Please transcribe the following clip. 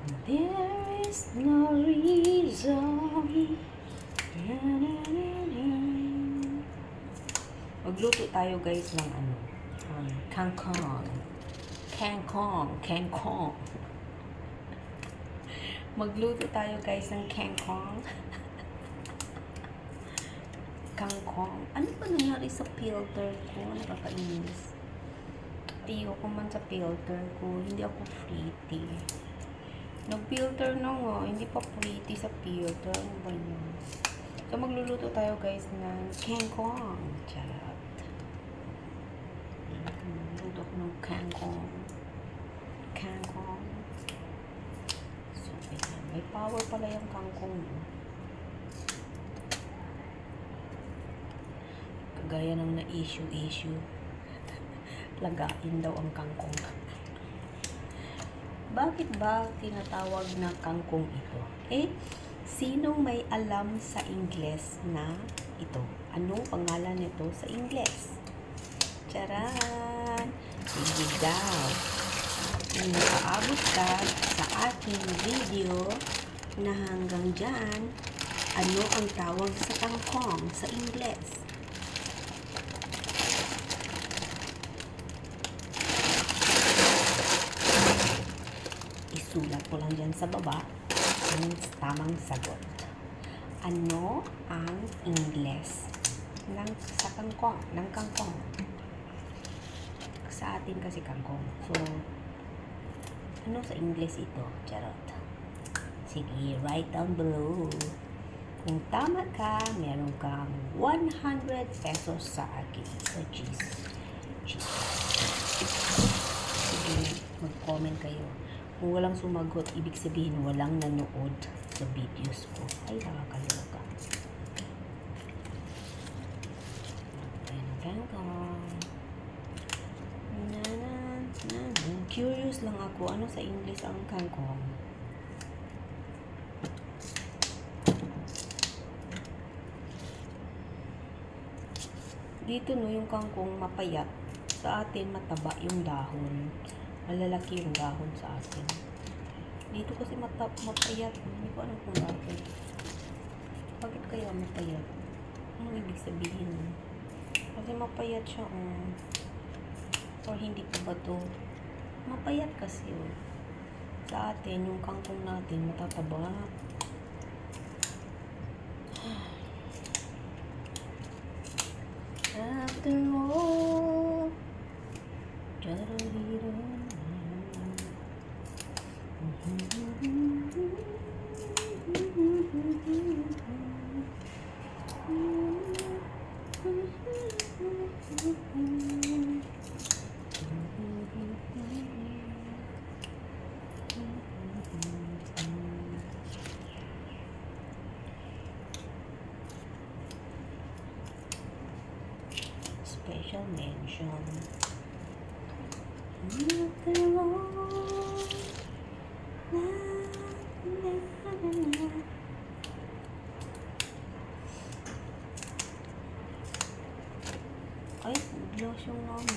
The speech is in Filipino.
There is no reason. Magluto tayo guys ng kangkong. Kangkong. Magluto tayo guys ng kangkong. Kangkong. Ano ba nangyari sa filter ko? Nakakainis. Ayoko man sa filter ko. Hindi ako pretty. Nag-filter na nga. Hindi pa pretty sa filter. Ano ba yun? So, magluluto tayo guys ng kangkong. Charot. Magluluto ko ng kangkong. Kangkong. So, may power pala yung kangkong. Kagaya ng na-issue. Lagain daw ang kangkong. Bakit ba tinatawag na kangkong ito? Sinong may alam sa Ingles na ito? Anong pangalan nito sa Ingles? Charan! Sige daw. Kung nakaabot ka sa aking video na hanggang dyan, ano ang tawag sa kangkong sa Ingles? Isulat ko lang dyan sa baba ang tamang sagot. Ano ang Ingles sa kangkong? Ng kangkong. Sa atin kasi kangkong. So, ano sa Ingles ito? Charot. Sige, write down below. Kung tama ka, meron kang 100 pesos sa akin. So, cheese. Sige, mag-comment kayo. Kung walang sumagot, ibig sabihin walang nanood sa videos ko. Ay, nakakaloka. Curious lang ako, ano sa English ang kangkong? Dito no, yung kangkong mapayat. Sa atin, mataba yung dahon. Malalaki yung dahon sa atin. Dito kasi mapayat. Hindi ko alam kung bakit. Bakit kaya mapayat? Anong ibig sabihin? Kasi mapayat siya, or hindi pa ba to? Mapayat kasi, Sa atin, yung kangkong natin, matataba. After all, special mention. Ay, lotion namin.